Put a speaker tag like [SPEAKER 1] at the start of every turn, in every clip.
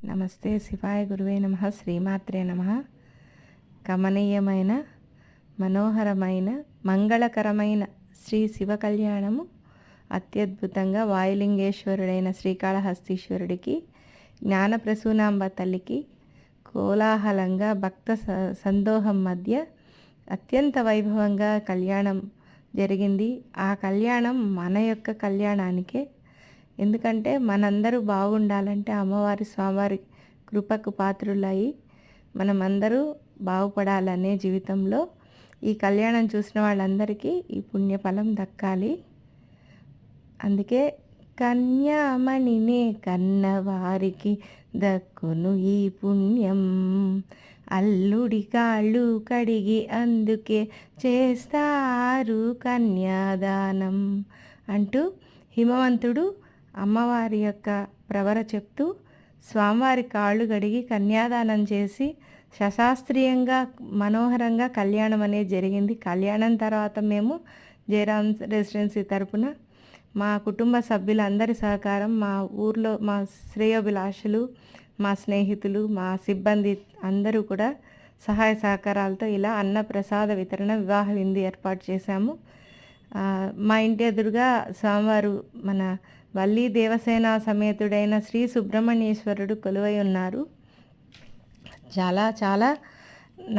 [SPEAKER 1] నమస్తే శివాయ గురువే నమః శ్రీమాత్రే నమః. కమనీయమైన మనోహరమైన మంగళకరమైన శ్రీ శివ కళ్యాణము అత్యద్భుతంగా వాయులింగేశ్వరుడైన శ్రీకాళహస్తీశ్వరుడికి జ్ఞానప్రసూనాంబ తల్లికి కోలాహలంగా భక్త సందోహం మధ్య అత్యంత వైభవంగా కళ్యాణం జరిగింది. ఆ కళ్యాణం మన యొక్క కళ్యాణానికే. ఎందుకంటే మనందరూ బాగుండాలంటే అమ్మవారి స్వామివారి కృపకు పాత్రులయ్యి మనమందరూ బాగుపడాలనే జీవితంలో ఈ కళ్యాణం చూసిన వాళ్ళందరికీ ఈ పుణ్యఫలం దక్కాలి. అందుకే కన్యామణినే కన్నవారికి దక్కును ఈ పుణ్యం, అల్లుడి కాళ్ళు కడిగి అందుకే చేస్తారు కన్యాదానం అంటూ హిమవంతుడు అమ్మవారి యొక్క ప్రవర చెప్తూ స్వామివారి కాళ్ళు కడిగి కన్యాదానం చేసి శశాస్త్రీయంగా మనోహరంగా కళ్యాణం అనేది జరిగింది. కళ్యాణం తర్వాత మేము జయరామ్ రెసిడెన్సీ తరపున మా కుటుంబ సభ్యులందరి సహకారం, మా ఊర్లో మా శ్రేయోభిలాషులు, మా స్నేహితులు, మా సిబ్బంది అందరూ కూడా సహాయ సహకారాలతో ఇలా అన్నప్రసాద వితరణ వివాహ విందు ఏర్పాటు చేశాము. మా ఇంటి ఎదురుగా స్వామివారు మన వల్లి దేవసేన సమేతుడైన శ్రీ సుబ్రహ్మణ్యేశ్వరుడు కొలువై ఉన్నారు. చాలా చాలా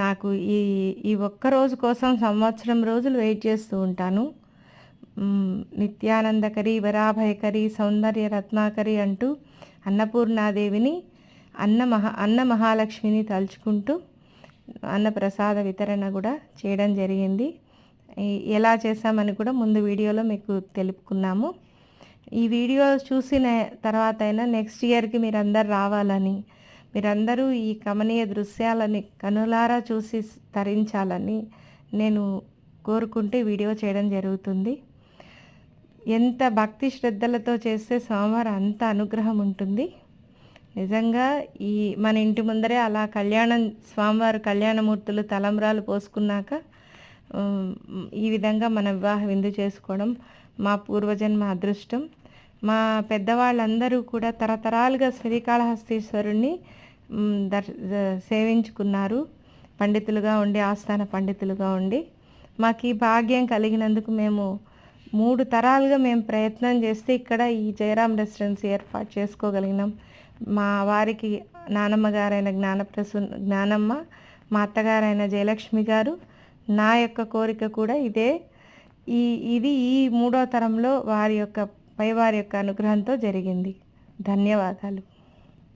[SPEAKER 1] నాకు ఈ ఒక్క రోజు కోసం సంవత్సరం రోజులు వెయిట్ చేస్తూ ఉంటాను. నిత్యానందకరి, వరాభయకరి, సౌందర్య రత్నాకరి అంటూ అన్నపూర్ణాదేవిని అన్న మహాలక్ష్మిని తలుచుకుంటూ అన్నప్రసాద వితరణ కూడా చేయడం జరిగింది. ఎలా చేశామని కూడా ముందు వీడియోలో మీకు తెలుపుకున్నాము. ఈ వీడియో చూసిన తర్వాత అయినా నెక్స్ట్ ఇయర్కి మీరందరూ రావాలని, మీరందరూ ఈ కమనీయ దృశ్యాలని కనులారా చూసి తరించాలని నేను కోరుకుంటే వీడియో చేయడం జరుగుతుంది. ఎంత భక్తి శ్రద్ధలతో చేస్తే స్వామివారు అంత అనుగ్రహం ఉంటుంది. నిజంగా ఈ మన ఇంటి ముందరే అలా స్వామివారు కళ్యాణమూర్తులు తలంబ్రాలు పోసుకున్నాక ఈ విధంగా మన వివాహ విందు చేసుకోవడం మా పూర్వజన్మ అదృష్టం. మా పెద్దవాళ్ళందరూ కూడా తరతరాలుగా శ్రీకాళహస్తీశ్వరుణ్ణి సేవించుకున్నారు. పండితులుగా ఉండి, ఆస్థాన పండితులుగా ఉండి మాకు ఈ భాగ్యం కలిగినందుకు మేము 3 తరాలుగా మేము ప్రయత్నం చేస్తే ఇక్కడ ఈ జయరామ్ రెసిడెన్సీ ఏర్పాటు చేసుకోగలిగినాం. మా వారికి నానమ్మ గారైన జ్ఞానమ్మ, మా అత్తగారైన జయలక్ష్మి గారు, నా యొక్క కోరిక కూడా ఇదే. ఇది ఈ 3వ తరంలో వారి యొక్క అనుగ్రహంతో జరిగింది. ధన్యవాదాలు.